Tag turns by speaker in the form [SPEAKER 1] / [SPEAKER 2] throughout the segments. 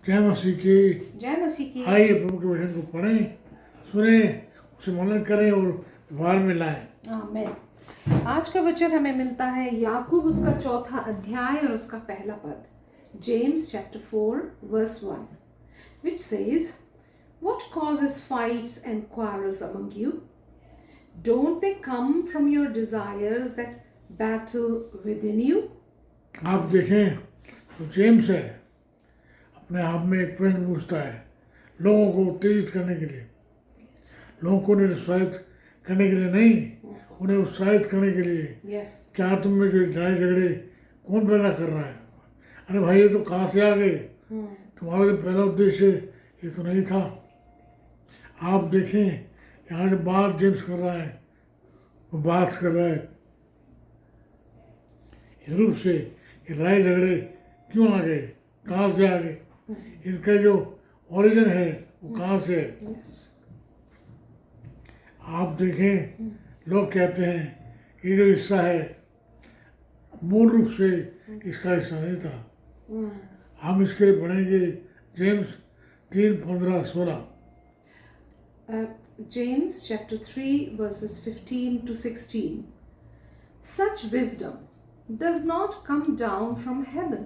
[SPEAKER 1] जय मसीह की।
[SPEAKER 2] जय मसीह की।
[SPEAKER 1] आइए प्रभु के वचन को पढ़ें, सुने, उसे मनन करें और व्यवहार में लाएं।
[SPEAKER 2] आमीन। आज का वचन हमें मिलता है याकूब उसका चौथा अध्याय और उसका पहला पद, James chapter 4 verse 1, which says, What causes fights and quarrels among you? Don't they come from your desires that battle within you?
[SPEAKER 1] आप देखें तो जेम्स है, अपने आप में एक प्रश्न पूछता है लोगों को उत्तेजित करने के लिए, लोगों को निरुत्साहित करने के लिए नहीं, उन्हें उत्साहित करने के लिए।
[SPEAKER 2] Yes.
[SPEAKER 1] क्या तुम में जो लड़ाई झगड़े कौन पैदा कर रहा है? अरे भाई ये तो कहाँ से आ गए? तुम्हारा जो पहला उद्देश्य ये तो नहीं था। आप देखें यहाँ जो बात जेम्स कर रहा है, वो बात कर रहा है इस रूप से कि लड़ाई झगड़े क्यों आ गए, कहाँ से आ गए, इनका जो ओरिजिन है वो कहाँ से है।
[SPEAKER 2] Yes.
[SPEAKER 1] आप देखें लोग कहते हैं ये जो हिस्सा है मूल रूप से इसका हिस्सा नहीं था। हम इसके लिए पढ़ेंगे James 3:15-16।
[SPEAKER 2] James chapter 3 verses 15 to 16. Such wisdom does not come down from heaven,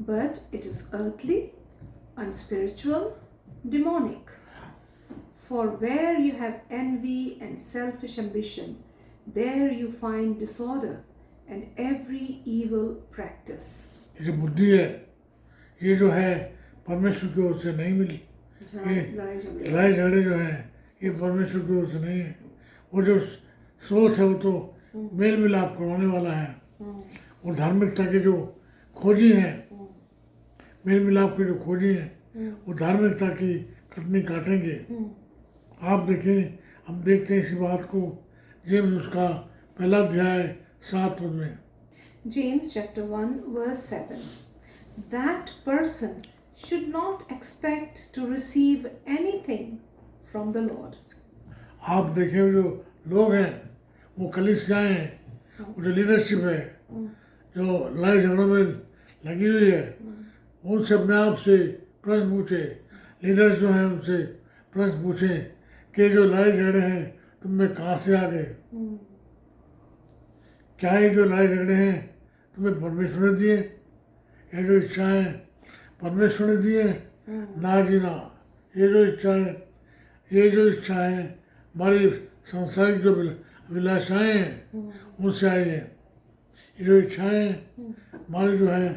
[SPEAKER 2] but it is earthly, unspiritual, demonic. For where you have envy and selfish ambition, there you find disorder and every evil practice.
[SPEAKER 1] ये जो बुद्धि है ये जो है परमेश्वर की ओर से नहीं मिली। ये लड़ाई झगड़े जो है ये परमेश्वर की ओर से नहीं है। वो जो सोच है वो तो मेल मिलाप करवाने वाला है, और धार्मिकता के जो खोजी हैं, मेल मिलाप के जो खोजी हैं वो धार्मिकता की कटनी काटेंगे। आप देखें, हम देखते हैं इसी बात को जेम्स उसका पहला अध्याय 7 पद में।
[SPEAKER 2] James chapter 1 verse 7. That person should not expect to receive anything from the Lord.
[SPEAKER 1] आप देखें जो लोग हैं वो कलीसियाएं हैं, वो जो लीडरशिप है जो लड़ाई झगड़ों में लगी हुई है, उनसे अपने आप से प्रश्न पूछे, लीडर्स जो हैं उनसे प्रश्न पूछें कि जो लड़ाई झगड़े हैं तुम में कहाँ से आ गए? क्या ये जो लड़ाई झगड़े हैं तुम्हें परमेश्वर ने दिए? ये जो इच्छाएं परमेश्वर ने दिए? ना जी ना। ये जो इच्छाएं हमारी सांसारिक जो अभिलाषाएं हैं उनसे आई हैं। ये जो इच्छाएं हमारी जो है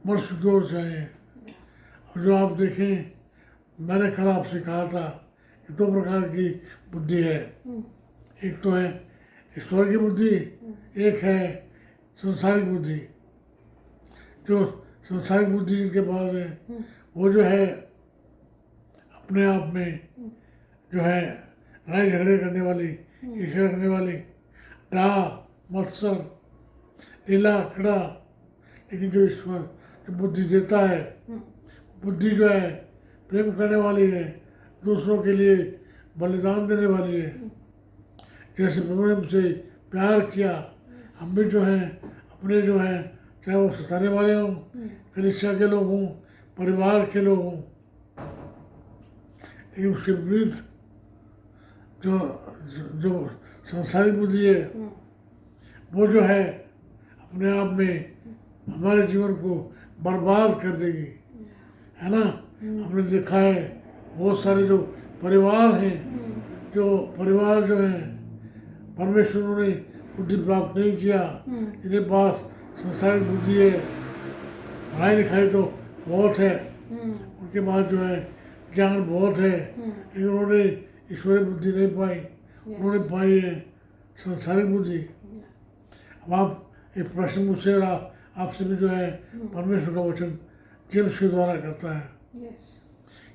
[SPEAKER 1] मनुष्य की ओर से आई हैं। और जो आप देखें, मैंने कल आपसे कहा था कि 2 प्रकार की बुद्धि है। एक तो है ईश्वर की बुद्धि, एक है संसारिक बुद्धि। जो संसारिक बुद्धि जिनके पास है वो जो है अपने आप में जो है लड़ाई झगड़े करने वाली, ईर्ष्या करने वाली, डाह, मत्सर, लीला, कड़ा। लेकिन जो ईश्वर जो बुद्धि देता है, बुद्धि जो है प्रेम करने वाली है, दूसरों के लिए बलिदान देने वाली है। जैसे प्रभु ने हमसे प्यार किया, हम भी जो हैं अपने जो हैं चाहे वो सताने वाले हों, कलीसिया के लोग हों, परिवार के लोग हों, लेकिन उसके विरुद्ध जो सांसारिक बुद्धि है वो जो है अपने आप में हमारे जीवन को बर्बाद कर देगी, है ना। हमने देखा है बहुत सारे जो परिवार हैं, जो परिवार जो हैं परमेश्वर ने बुद्धि प्राप्त नहीं किया, इनके पास संसारिक बुद्धि है, पढ़ाई लिखाई तो बहुत है, उनके पास जो है ज्ञान बहुत है, लेकिन उन्होंने ईश्वरीय बुद्धि नहीं पाई, उन्होंने पाई है संसारिक बुद्धि। अब आप एक प्रश्न मुझसे और आपसे भी जो है परमेश्वर का वचन जेम्स के द्वारा करता है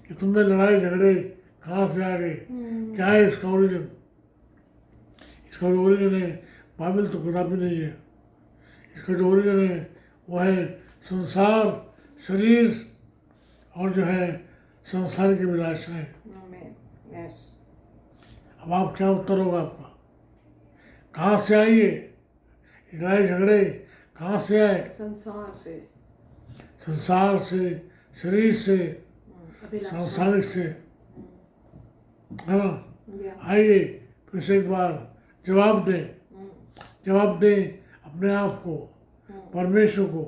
[SPEAKER 1] कि तुम में लड़ाई झगड़े कहाँ से आ गए? क्या है इसका ओरिजिन? इसका जो ओरिजिन है बाइबल तो किताबी नहीं है। इसका जो ओरिजिन है वो है संसार, शरीर और जो है संसार की विलासाएं। अब आप क्या उत्तर होगा आपका? कहाँ से आई है लड़ाई झगड़े? कहाँ से आए?
[SPEAKER 2] संसार से।
[SPEAKER 1] संसार से शरीर से,
[SPEAKER 2] अभिलाषा
[SPEAKER 1] सांसारिक से, है ना।
[SPEAKER 2] Yeah.
[SPEAKER 1] आइए फिर से एक बार जवाब दें अपने आप को, परमेश्वर को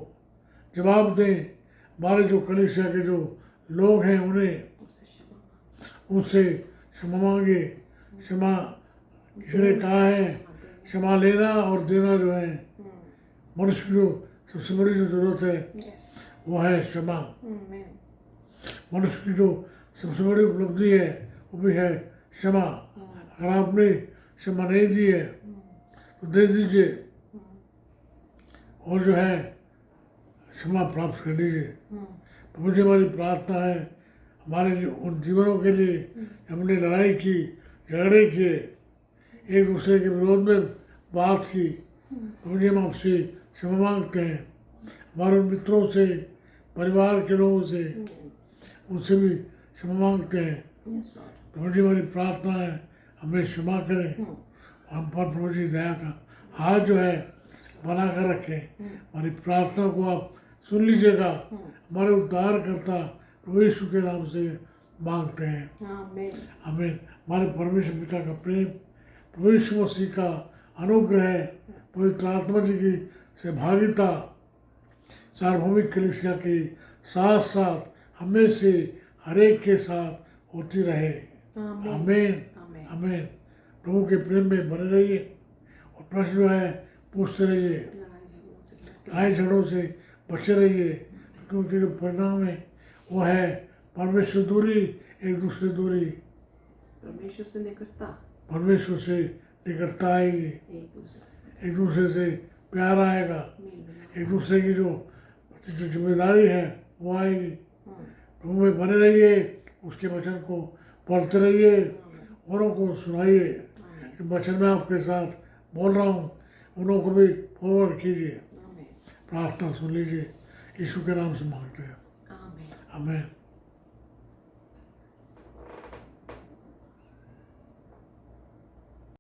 [SPEAKER 1] जवाब दें। हमारे जो कलीसिया के जो लोग हैं उन्हें
[SPEAKER 2] उससे क्षमा मांगो।
[SPEAKER 1] उनसे क्षमा मांगे। क्षमा किसी ने कहा है, क्षमा लेना और देना जो है मनुष्य की जो सबसे बड़ी जो जरूरत है
[SPEAKER 2] Yes.
[SPEAKER 1] वो है क्षमा।
[SPEAKER 2] Amen.
[SPEAKER 1] मनुष्य की जो सबसे बड़ी उपलब्धि है वो भी है क्षमा। अगर आपने क्षमा नहीं दी है तो दे दीजिए और जो है क्षमा प्राप्त कर लीजिए। तो मुझे हमारी प्रार्थना है हमारे उन जीवनों के लिए हमने लड़ाई की, झगड़े किए, एक दूसरे के विरोध में बात की, तो मुझे हम आपसे क्षमा मांगते हैं। हमारे मित्रों से, परिवार के लोगों से, उनसे भी क्षमा मांगते हैं।
[SPEAKER 2] Yes, Lord.
[SPEAKER 1] तो मुझे हमारी प्रार्थना है हमें क्षमा करें, हम पर प्रभु जी दया का हाथ जो है बना कर रखें। हमारी प्रार्थना को आप सुन लीजिएगा। हमारे उद्धारकर्ता प्रभु यीशु के नाम से मांगते हैं,
[SPEAKER 2] Amen.
[SPEAKER 1] हमें। हमारे परमेश्वर पिता का प्रेम, प्रभु यीशु मसीह का अनुग्रह, पवित्र आत्मा जी की सहभागिता सार्वभौमिक कलीसिया के साथ साथ हमें से हर एक के साथ होती रहे।
[SPEAKER 2] Amen.
[SPEAKER 1] आमीन,
[SPEAKER 2] Amen.
[SPEAKER 1] आमीन। प्रभु के प्रेम में बने रहिए और प्रश्न जो है पूछते रहिए, लड़ाई झगड़ों से बचे रहिए, क्योंकि जो परिणाम है वो है परमेश्वर दूरी, एक दूसरे दूरी,
[SPEAKER 2] परमेश्वर से निकटता,
[SPEAKER 1] परमेश्वर से निकटता आएगी, एक दूसरे से प्यार आएगा, एक दूसरे की जो जिम्मेदारी है वो आएगी। प्रभु में बने रहिए, उसके वचन को पढ़ते रहिए, औरों को सुनाइए। जो वचन में आपके साथ बोल रहा हूँ उन्हों को भी फॉरवर्ड कीजिए। प्रार्थना सुन लीजिए, यीशु के नाम से मांगते हैं,
[SPEAKER 2] Amen.
[SPEAKER 1] आमीन।